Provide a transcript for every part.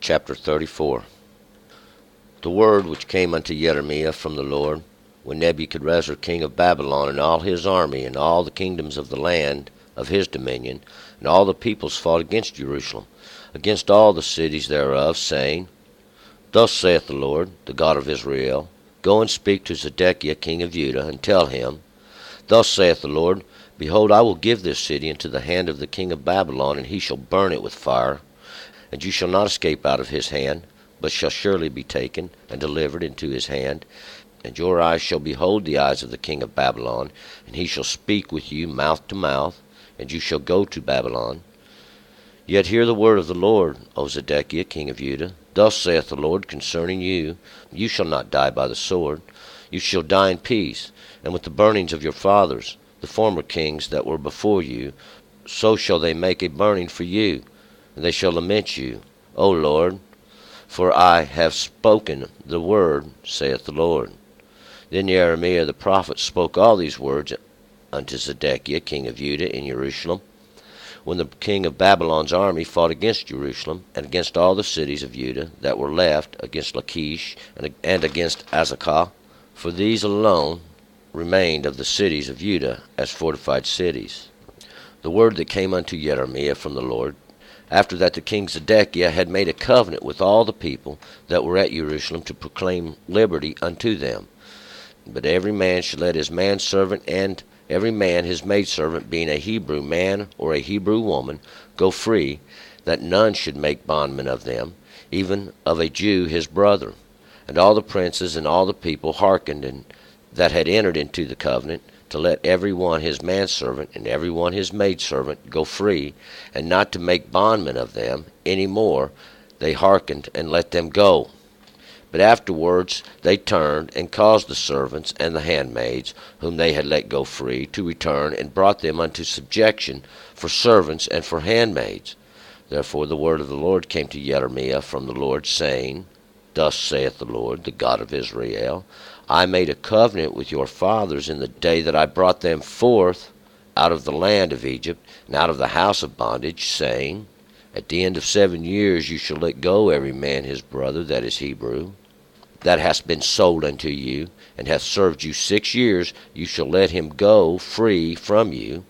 Chapter 34. The word which came unto Jeremiah from the Lord, when Nebuchadrezzar king of Babylon and all his army and all the kingdoms of the land of his dominion and all the peoples fought against Jerusalem, against all the cities thereof, saying, Thus saith the Lord, the God of Israel, Go and speak to Zedekiah king of Judah, and tell him, Thus saith the Lord, Behold, I will give this city into the hand of the king of Babylon, and he shall burn it with fire. And you shall not escape out of his hand, but shall surely be taken and delivered into his hand. And your eyes shall behold the eyes of the king of Babylon, and he shall speak with you mouth to mouth, and you shall go to Babylon. Yet hear the word of the Lord, O Zedekiah king of Judah. Thus saith the Lord concerning you, You shall not die by the sword, you shall die in peace, and with the burnings of your fathers, the former kings that were before you, so shall they make a burning for you. And they shall lament you, O Lord, for I have spoken the word, saith the Lord. Then Jeremiah the prophet spoke all these words unto Zedekiah king of Judah in Jerusalem, when the king of Babylon's army fought against Jerusalem, and against all the cities of Judah that were left, against Lachish, and against Azekah. For these alone remained of the cities of Judah as fortified cities. The word that came unto Jeremiah from the Lord, after that the king Zedekiah had made a covenant with all the people that were at Jerusalem to proclaim liberty unto them. But every man should let his manservant and every man his maidservant, being a Hebrew man or a Hebrew woman, go free, that none should make bondmen of them, even of a Jew his brother. And all the princes and all the people hearkened, and that had entered into the covenant, to let every one his manservant and every one his maidservant go free, and not to make bondmen of them any more. They hearkened and let them go. But afterwards they turned and caused the servants and the handmaids, whom they had let go free, to return, and brought them unto subjection for servants and for handmaids. Therefore the word of the Lord came to Jeremiah from the Lord, saying, Thus saith the Lord, the God of Israel, I made a covenant with your fathers in the day that I brought them forth out of the land of Egypt, and out of the house of bondage, saying, At the end of 7 years you shall let go every man his brother that is Hebrew, that hath been sold unto you, and hath served you 6 years, you shall let him go free from you.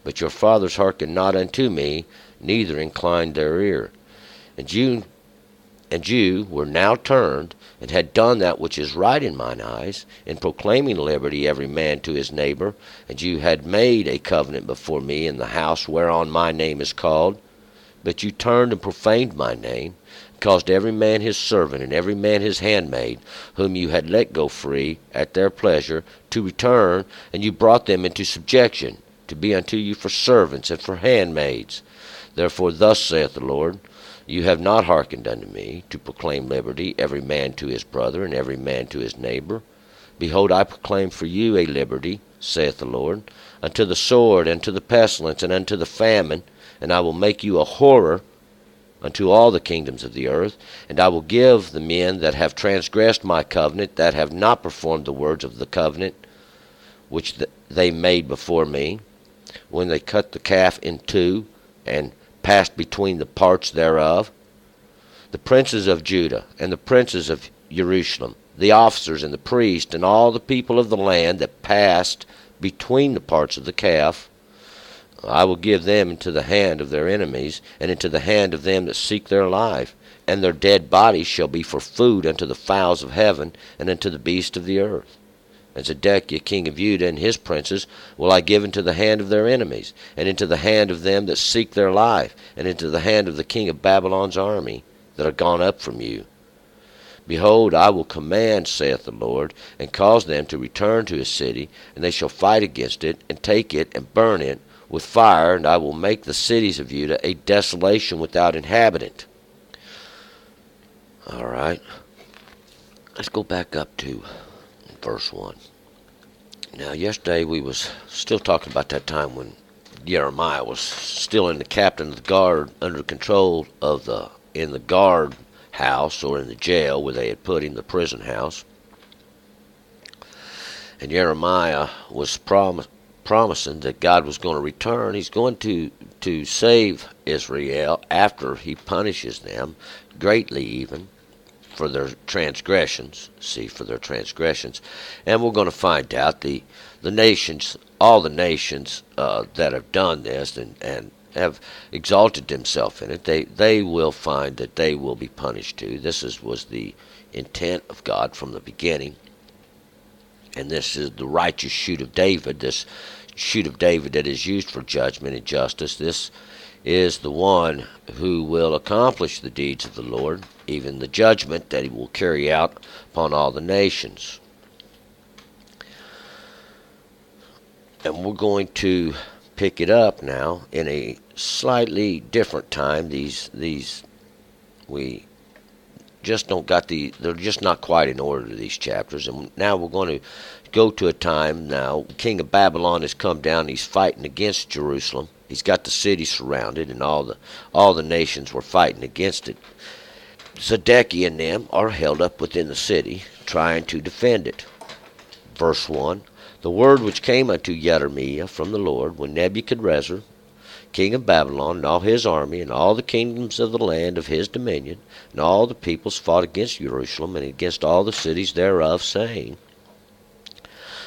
But your fathers hearkened not unto me, neither inclined their ear. And you were now turned, and had done that which is right in mine eyes, in proclaiming liberty every man to his neighbor, and you had made a covenant before me in the house whereon my name is called. But you turned and profaned my name, and caused every man his servant and every man his handmaid, whom you had let go free at their pleasure, to return, and you brought them into subjection, to be unto you for servants and for handmaids. Therefore thus saith the Lord, You have not hearkened unto me, to proclaim liberty every man to his brother and every man to his neighbor. Behold, I proclaim for you a liberty, saith the Lord, unto the sword, and to the pestilence, and unto the famine, and I will make you a horror unto all the kingdoms of the earth. And I will give the men that have transgressed my covenant, that have not performed the words of the covenant which they made before me, when they cut the calf in two, and passed between the parts thereof, the princes of Judah, and the princes of Jerusalem, the officers and the priests, and all the people of the land that passed between the parts of the calf, I will give them into the hand of their enemies, and into the hand of them that seek their life. And their dead bodies shall be for food unto the fowls of heaven, and unto the beasts of the earth. And Zedekiah king of Judah and his princes will I give into the hand of their enemies, and into the hand of them that seek their life, and into the hand of the king of Babylon's army that are gone up from you. Behold, I will command, saith the Lord, and cause them to return to his city, and they shall fight against it, and take it, and burn it with fire, and I will make the cities of Judah a desolation without inhabitant. All right, let's go back up to verse 1. Now, yesterday we was still talking about that time when Jeremiah was still in the captain of the guard, under control of in the guard house, or in the jail where they had put him, the prison house. And Jeremiah was promising that God was going to return. He's going to save Israel after he punishes them greatly, even for their transgressions. For their transgressions. And we're going to find out the nations, all the nations that have done this and have exalted themselves in it, they will find that they will be punished too. Was the intent of God from the beginning. And this is the righteous shoot of David, this shoot of David that is used for judgment and justice. This is the one who will accomplish the deeds of the Lord, even the judgment that he will carry out upon all the nations. And we're going to pick it up now in a slightly different time. These we just don't got they're just not quite in order, these chapters. And now we're going to go to a time now. The king of Babylon has come down. He's fighting against Jerusalem. He's got the city surrounded, and all the nations were fighting against it. Zedekiah and them are held up within the city, trying to defend it. Verse 1, the word which came unto Jeremiah from the Lord, when Nebuchadrezzar, king of Babylon, and all his army, and all the kingdoms of the land of his dominion, and all the peoples fought against Jerusalem, and against all the cities thereof, saying.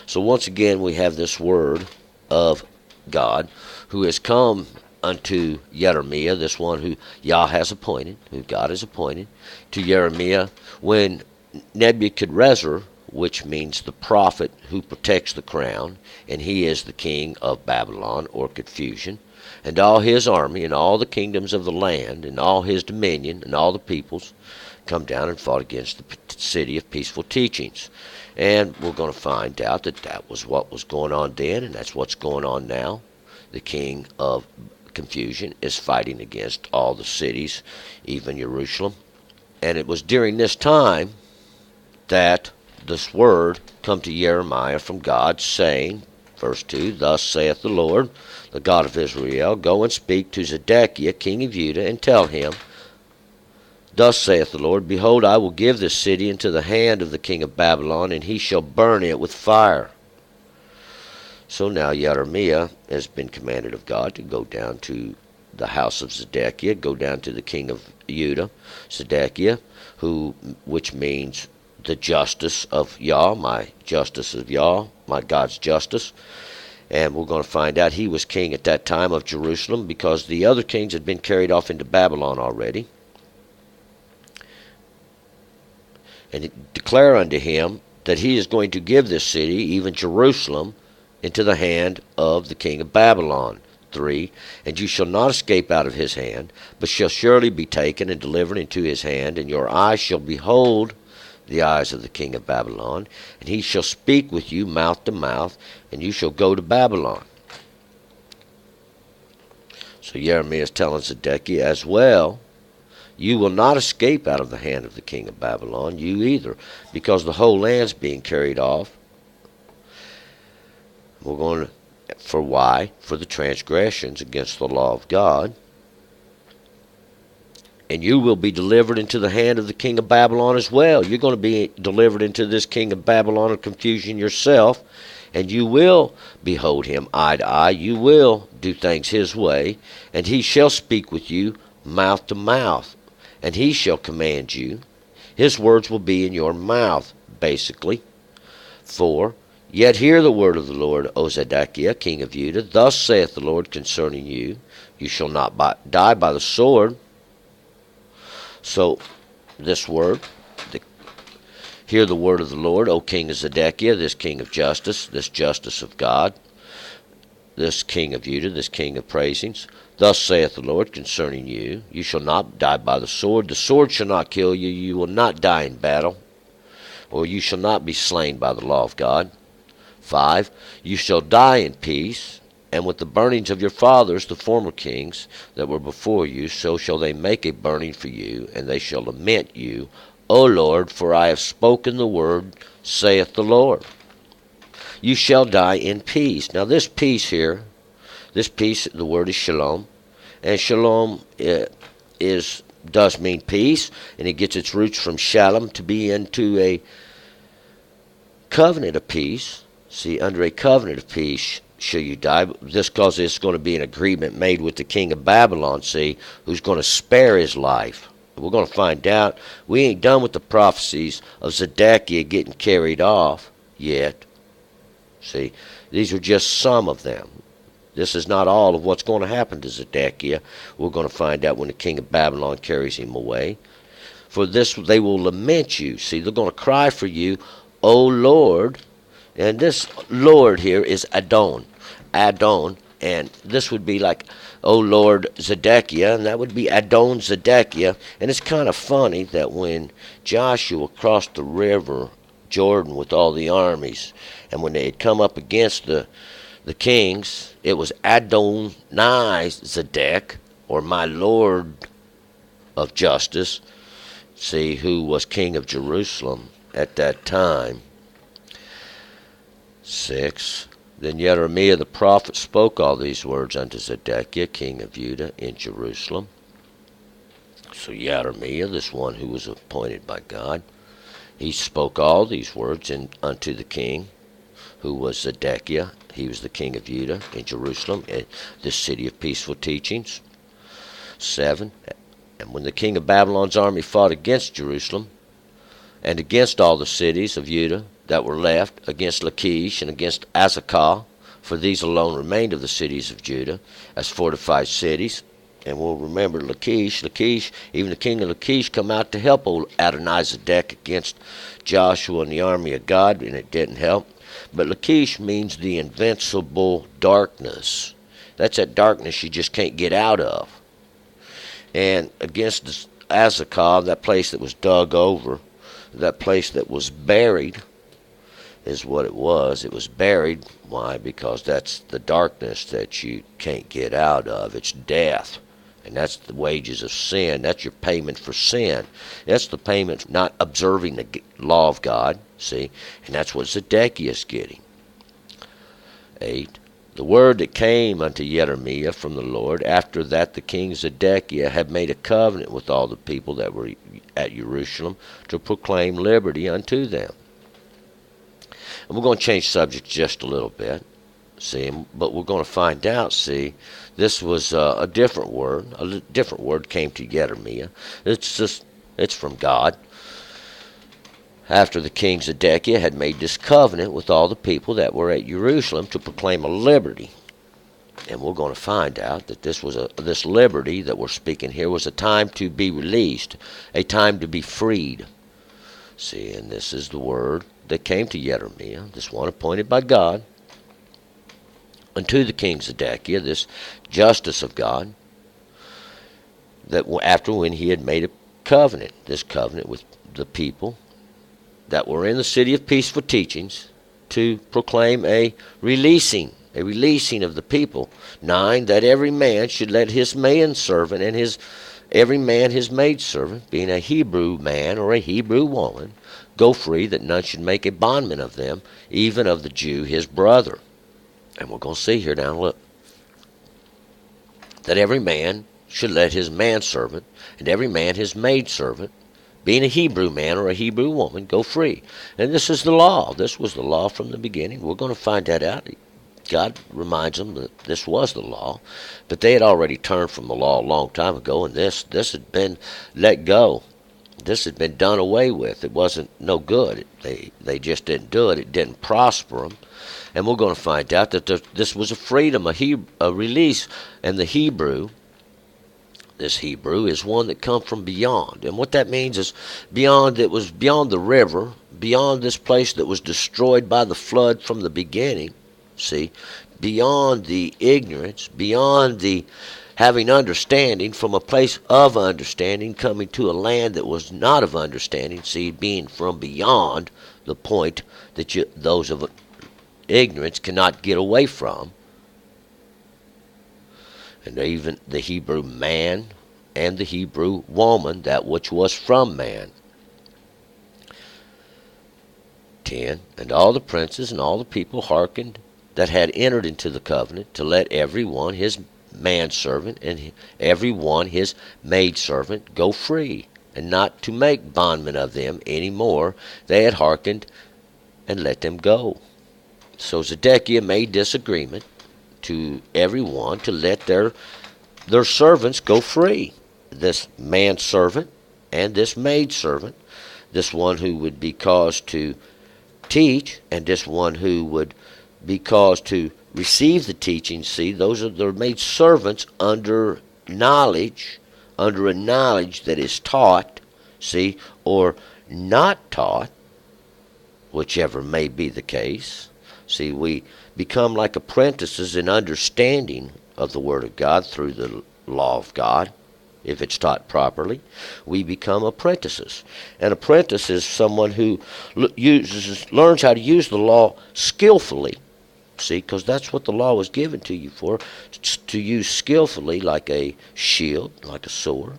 So once again we have this word of God, who has come unto Jeremiah, this one who Yah has appointed, who God has appointed, to Jeremiah, when Nebuchadrezzar, which means the prophet who protects the crown, and he is the king of Babylon, or confusion, and all his army, and all the kingdoms of the land, and all his dominion, and all the peoples, come down and fought against the city of peaceful teachings. And we're going to find out that that was what was going on then, and that's what's going on now. The king of confusion is fighting against all the cities, even Jerusalem. And it was during this time that this word come to Jeremiah from God, saying, verse 2, thus saith the Lord, the God of Israel, go and speak to Zedekiah, king of Judah, and tell him, thus saith the Lord, behold, I will give this city into the hand of the king of Babylon, and he shall burn it with fire. So now Jeremiah has been commanded of God to go down to the house of Zedekiah, go down to the king of Judah, Zedekiah, which means the justice of Yah, my justice of Yah, my God's justice. And we're going to find out he was king at that time of Jerusalem, because the other kings had been carried off into Babylon already. And declare unto him that he is going to give this city, even Jerusalem, into the hand of the king of Babylon. 3, and you shall not escape out of his hand, but shall surely be taken and delivered into his hand, and your eyes shall behold the eyes of the king of Babylon, and he shall speak with you mouth to mouth, and you shall go to Babylon. So Jeremiah is telling Zedekiah as well, you will not escape out of the hand of the king of Babylon, you either, because the whole land's being carried off. We're going to, for why? For the transgressions against the law of God. And you will be delivered into the hand of the king of Babylon as well. You're going to be delivered into this king of Babylon of confusion yourself, and you will behold him eye to eye. You will do things his way, and he shall speak with you mouth to mouth, and he shall command you. His words will be in your mouth, basically. 4, yet hear the word of the Lord, O Zedekiah, king of Judah. Thus saith the Lord concerning you, you shall not die by the sword. So, this word, hear the word of the Lord, O king of Zedekiah, this king of justice, this justice of God, this king of Judah, this king of praisings. Thus saith the Lord concerning you, you shall not die by the sword shall not kill you, you will not die in battle, or you shall not be slain by the law of God. 5, you shall die in peace, and with the burnings of your fathers, the former kings that were before you, so shall they make a burning for you, and they shall lament you, O Lord, for I have spoken the word, saith the Lord. You shall die in peace. Now this peace here, the word is shalom, and shalom does mean peace, and it gets its roots from shalom, to be into a covenant of peace. See, under a covenant of peace, shall you die. This because it's going to be an agreement made with the king of Babylon, see, who's going to spare his life. We're going to find out. We ain't done with the prophecies of Zedekiah getting carried off yet. See, these are just some of them. This is not all of what's going to happen to Zedekiah. We're going to find out when the king of Babylon carries him away. For this they will lament you. See, they're going to cry for you, O Lord. And this Lord here is Adon. Adon. And this would be like, O Lord Zedekiah. And that would be Adon Zedekiah. And it's kind of funny that when Joshua crossed the river Jordan with all the armies, and when they had come up against the kings, it was Adonai Zedek, or my Lord of justice, see, who was king of Jerusalem at that time. 6. Then Jeremiah the prophet spoke all these words unto Zedekiah, king of Judah, in Jerusalem. So Jeremiah, this one who was appointed by God, he spoke all these words unto the king, who was Zedekiah. He was the king of Judah in Jerusalem, in this city of peaceful teachings. 7. And when the king of Babylon's army fought against Jerusalem, and against all the cities of Judah that were left, against Lachish and against Azekah, for these alone remained of the cities of Judah, as fortified cities. And we'll remember Lachish, even the king of Lachish come out to help old Adonizedek against Joshua and the army of God, and it didn't help. But Lachish means the invincible darkness. That's that darkness you just can't get out of. And against Azekah, that place that was dug over, that place that was buried, is what it was. It was buried. Why? Because that's the darkness that you can't get out of. It's death. And that's the wages of sin. That's your payment for sin. That's the payment for not observing the law of God. See? And that's what Zedekiah is getting. 8. The word that came unto Jeremiah from the Lord, after that the king Zedekiah had made a covenant with all the people that were at Jerusalem to proclaim liberty unto them. And we're going to change subject just a little bit. See, but we're going to find out, see, this was a different word. A different word came to Jeremiah. It's from God. After the king Zedekiah had made this covenant with all the people that were at Jerusalem to proclaim a liberty. And we're going to find out that this liberty that we're speaking here was a time to be released, a time to be freed. See, and this is the word that came to Jeremiah, this one appointed by God, unto the king Zedekiah, this justice of God, that after when he had made a covenant, this covenant with the people that were in the city of peaceful teachings, to proclaim a releasing of the people. 9, that every man should let his manservant and every man his maidservant, being a Hebrew man or a Hebrew woman, go free, that none should make a bondman of them, even of the Jew his brother. And we're going to see here now, look, that every man should let his manservant and every man his maidservant, being a Hebrew man or a Hebrew woman, go free. And this is the law. This was the law from the beginning. We're going to find that out. God reminds them that this was the law, but they had already turned from the law a long time ago, and this had been let go. This had been done away with. It wasn't no good. They just didn't do it. It didn't prosper them. And we're going to find out that this was a freedom, a release. And the Hebrew, this Hebrew, is one that come from beyond. And what that means is beyond. It was beyond the river, beyond this place that was destroyed by the flood from the beginning. See, beyond the ignorance, beyond the having understanding, from a place of understanding, coming to a land that was not of understanding. See, being from beyond the point that those of ignorance cannot get away from. And even the Hebrew man and the Hebrew woman, that which was from man. 10. And all the princes and all the people hearkened that had entered into the covenant, to let every one his manservant and every one his maidservant go free, and not to make bondmen of them any more. They had hearkened and let them go. So Zedekiah made this agreement to everyone to let their servants go free. This manservant and this maidservant, this one who would be caused to teach, and this one who would be caused to receive the teaching. See, those are made servants under knowledge, under a knowledge that is taught, see, or not taught, whichever may be the case. See, we become like apprentices in understanding of the Word of God through the law of God. If it's taught properly, we become apprentices. An apprentice is someone who learns how to use the law skillfully. See, because that's what the law was given to you for, to use skillfully, like a shield, like a sword,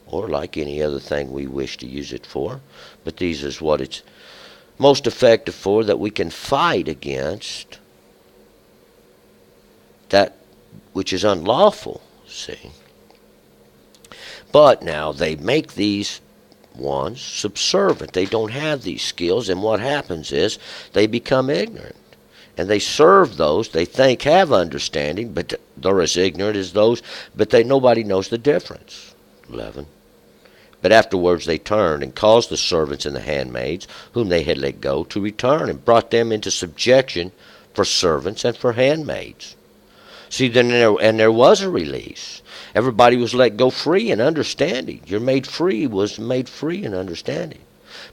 or like any other thing we wish to use it for. But these is what it's most effective for, that we can fight against that which is unlawful, see. But now they make these ones subservient. They don't have these skills, and what happens is they become ignorant. And they serve those they think have understanding, but they're as ignorant as those, but nobody knows the difference. 11. But afterwards they turned and caused the servants and the handmaids, whom they had let go, to return, and brought them into subjection for servants and for handmaids. See, then there was a release. Everybody was let go free in understanding. Was made free in understanding.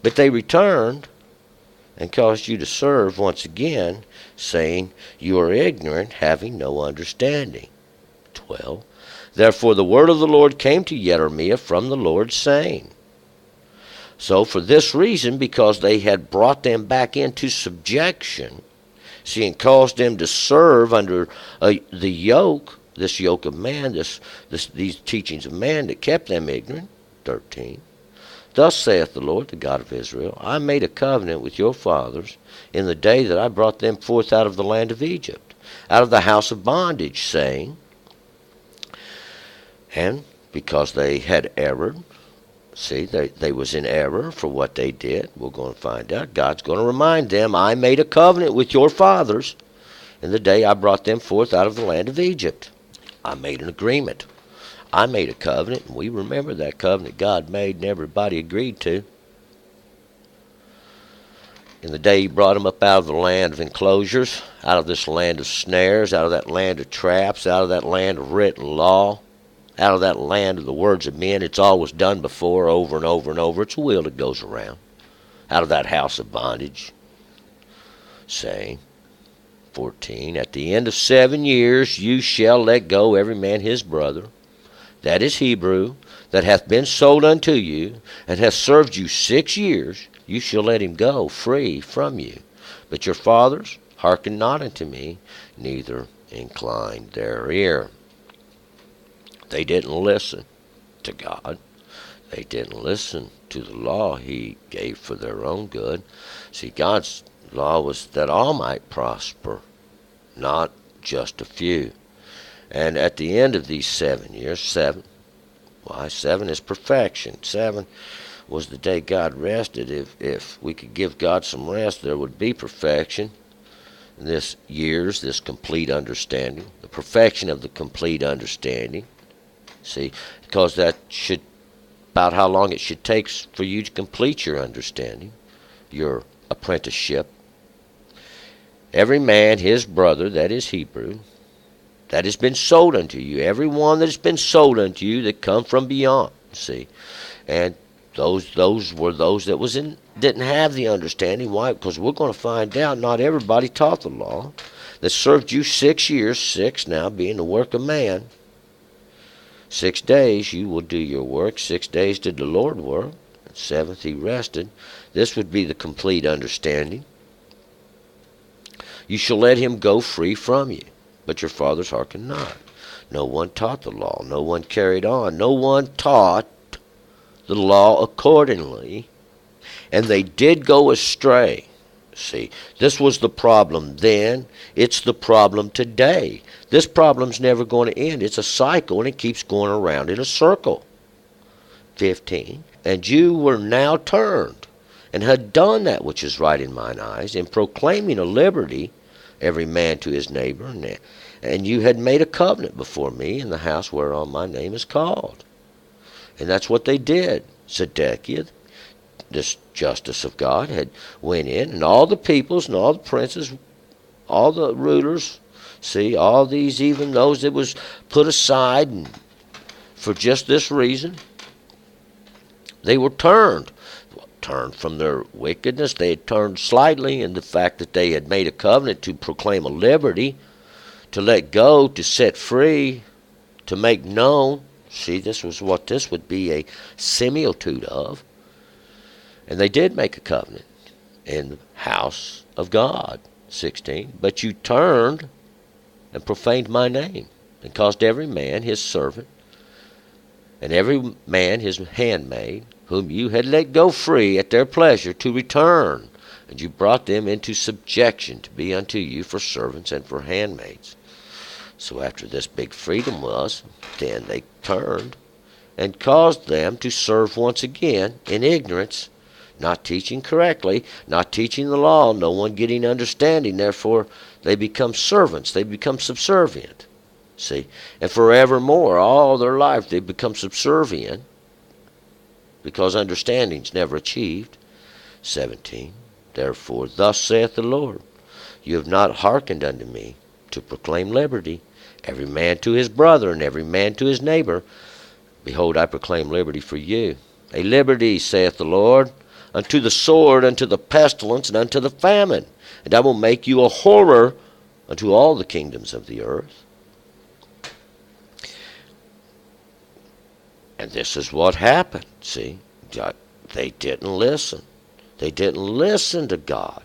But they returned and caused you to serve once again, saying, you are ignorant, having no understanding. 12. Therefore the word of the Lord came to Jeremiah from the Lord, saying. So for this reason, because they had brought them back into subjection, see, and caused them to serve under the yoke, this yoke of man, these teachings of man that kept them ignorant. 13. Thus saith the Lord, the God of Israel, I made a covenant with your fathers in the day that I brought them forth out of the land of Egypt, out of the house of bondage, saying, and because they had erred, see, they was in error for what they did. We're going to find out. God's going to remind them, I made a covenant with your fathers in the day I brought them forth out of the land of Egypt. I made an agreement. I made a covenant, and we remember that covenant God made and everybody agreed to. In the day he brought them up out of the land of enclosures, out of this land of snares, out of that land of traps, out of that land of written law, out of that land of the words of men. It's always done before, over and over and over. It's a wheel that goes around. Out of that house of bondage, saying, 14, at the end of 7 years you shall let go every man his brother, that is Hebrew, that hath been sold unto you, and hath served you 6 years, you shall let him go free from you. But your fathers hearkened not unto me, neither inclined their ear. They didn't listen to God. They didn't listen to the law he gave for their own good. See, God's law was that all might prosper, not just a few. And at the end of these 7 years, 7 is perfection. 7 was the day God rested. If we could give God some rest, there would be perfection. And this complete understanding, the perfection of the complete understanding. See, because that should about how long it should take for you to complete your understanding, your apprenticeship. Every man his brother, that is Hebrew, that has been sold unto you. Every one that has been sold unto you that come from beyond. See, and those were those that didn't have the understanding. Why? Because we're going to find out not everybody taught the law. That served you 6 years, 6 now being the work of man. 6 days you will do your work. 6 days did the Lord work. And 7th he rested. This would be the complete understanding. You shall let him go free from you, but your fathers hearkened not. No one taught the law. No one carried on. No one taught the law accordingly. And they did go astray. See, this was the problem then. It's the problem today. This problem's never going to end. It's a cycle, and it keeps going around in a circle. 15. And you were now turned, and had done that which is right in mine eyes, in proclaiming a liberty, every man to his neighbor, And you had made a covenant before me in the house whereon my name is called. And that's what they did. Zedekiah, this justice of God, had went in, and all the peoples and all the princes, all the rulers, see, all these, even those that was put aside and for just this reason, they were turned from their wickedness. They had turned slightly in the fact that they had made a covenant to proclaim a liberty, to let go, to set free, to make known. See, this was what this would be a similitude of. And they did make a covenant in the house of God. 16. But you turned and profaned my name, and caused every man his servant, and every man his handmaid, whom you had let go free at their pleasure, to return. And you brought them into subjection to be unto you for servants and for handmaids. So after this big freedom was, then they turned and caused them to serve once again in ignorance, not teaching correctly, not teaching the law, no one getting understanding. Therefore, they become servants. They become subservient. See? And forevermore, all their life, they become subservient because understanding's never achieved. 17. Therefore, thus saith the Lord, you have not hearkened unto me to proclaim liberty, every man to his brother, and every man to his neighbor. Behold, I proclaim liberty for you. A liberty, saith the Lord, unto the sword, unto the pestilence, and unto the famine. And I will make you a horror unto all the kingdoms of the earth. And this is what happened. See, they didn't listen. They didn't listen to God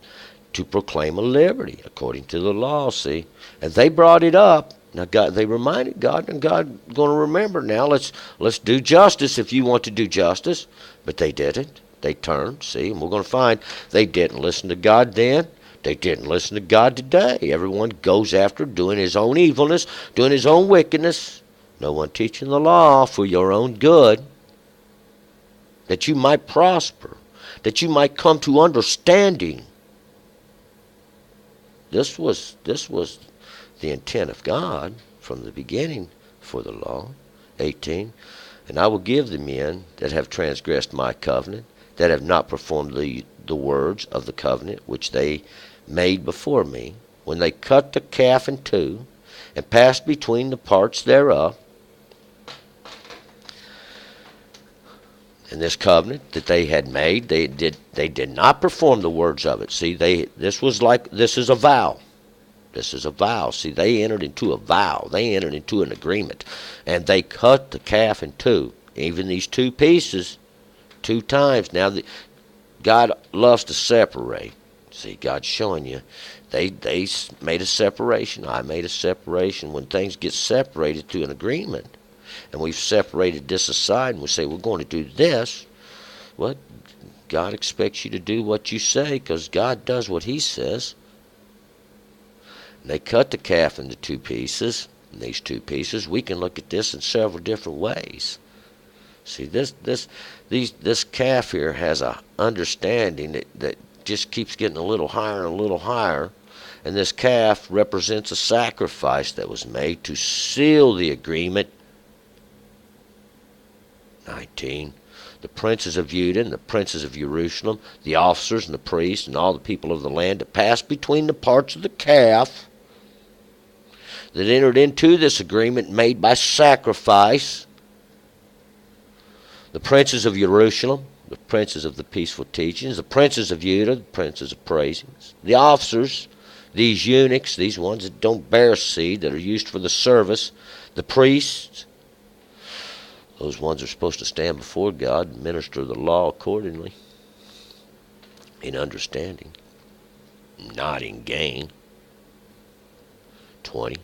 to proclaim a liberty according to the law, see. And they brought it up. Now God, they reminded God, and God going to remember now, let's do justice if you want to do justice. But they didn't. They turned, see, and we're going to find they didn't listen to God then. They didn't listen to God today. Everyone goes after doing his own evilness, doing his own wickedness. No one teaching the law for your own good, that you might prosper, that you might come to understanding. This was the intent of God from the beginning for the law. 18. And I will give the men that have transgressed my covenant, that have not performed the words of the covenant which they made before me, when they cut the calf in two, and passed between the parts thereof. And this covenant that they had made, they did not perform the words of it. See, this is a vow. This is a vow. See, they entered into a vow. They entered into an agreement. And they cut the calf in two. Even these two pieces, 2 times. Now, God loves to separate. See, God's showing you. They made a separation. I made a separation. When things get separated to an agreement, and we've separated this aside, and we say, we're going to do this, well, God expects you to do what you say, because God does what he says. And they cut the calf into 2 pieces. And these 2 pieces, we can look at this in several different ways. See, this calf here has a understanding that just keeps getting a little higher and a little higher. And this calf represents a sacrifice that was made to seal the agreement. 19. The princes of Judah and the princes of Jerusalem, the officers and the priests and all the people of the land that passed between the parts of the calf, that entered into this agreement made by sacrifice. The princes of Jerusalem, the princes of the peaceful teachings, the princes of Judah, the princes of praisings, the officers, these eunuchs, these ones that don't bear seed, that are used for the service, the priests, those ones are supposed to stand before God and minister the law accordingly, in understanding, not in gain. 20.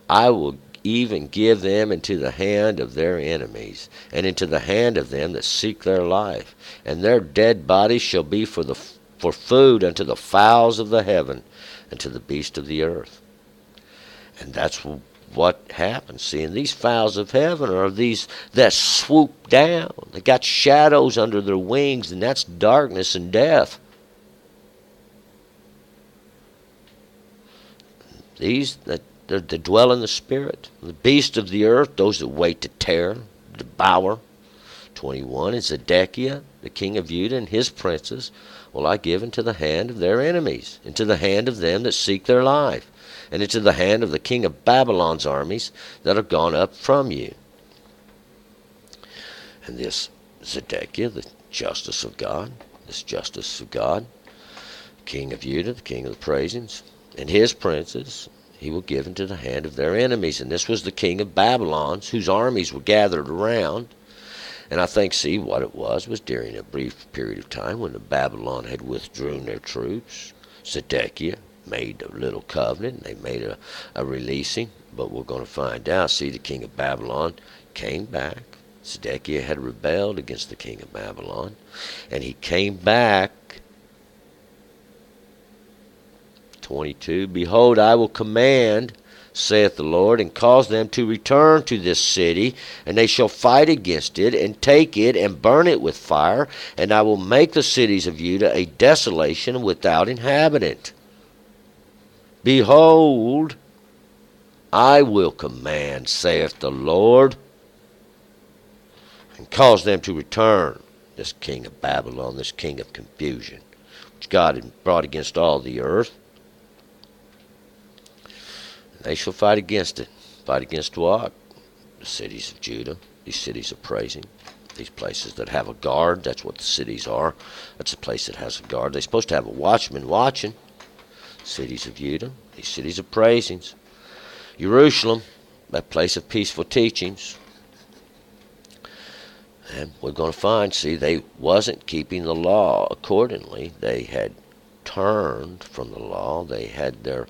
I will even give them into the hand of their enemies, and into the hand of them that seek their life. And their dead bodies shall be for food unto the fowls of the heaven, and to the beasts of the earth. And that's what happens. See, and these fowls of heaven are these that swoop down. They got shadows under their wings, and that's darkness and death. These that They dwell in the spirit. The beasts of the earth, those that wait to tear, devour. 21, and Zedekiah, the king of Judah, and his princes will I give into the hand of their enemies, into the hand of them that seek their life, and into the hand of the king of Babylon's armies that are gone up from you. And this Zedekiah, the justice of God, king of Judah, the king of the praisings, and his princes he will give into the hand of their enemies. And this was the king of Babylon, whose armies were gathered around. And I think, see, what it was during a brief period of time when the Babylon had withdrawn their troops. Zedekiah made a little covenant, and they made a releasing. But we're going to find out, see, the king of Babylon came back. Zedekiah had rebelled against the king of Babylon, and he came back. 22, behold, I will command, saith the Lord, and cause them to return to this city, and they shall fight against it, and take it, and burn it with fire, and I will make the cities of Judah a desolation without inhabitant. Behold, I will command, saith the Lord, and cause them to return, this king of Babylon, this king of confusion, which God had brought against all the earth. They shall fight against it. Fight against what? The cities of Judah, these cities of praising, these places that have a guard. That's what the cities are. That's a place that has a guard. They're supposed to have a watchman watching. Cities of Judah, these cities of praisings. Jerusalem, that place of peaceful teachings. And we're going to find, see, they wasn't keeping the law accordingly. They had turned from the law. They had their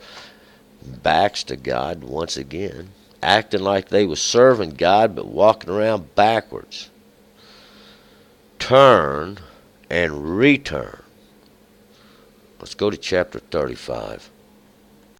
backs to God once again, acting like they was serving God but walking around backwards. Turn and return. Let's go to chapter 35.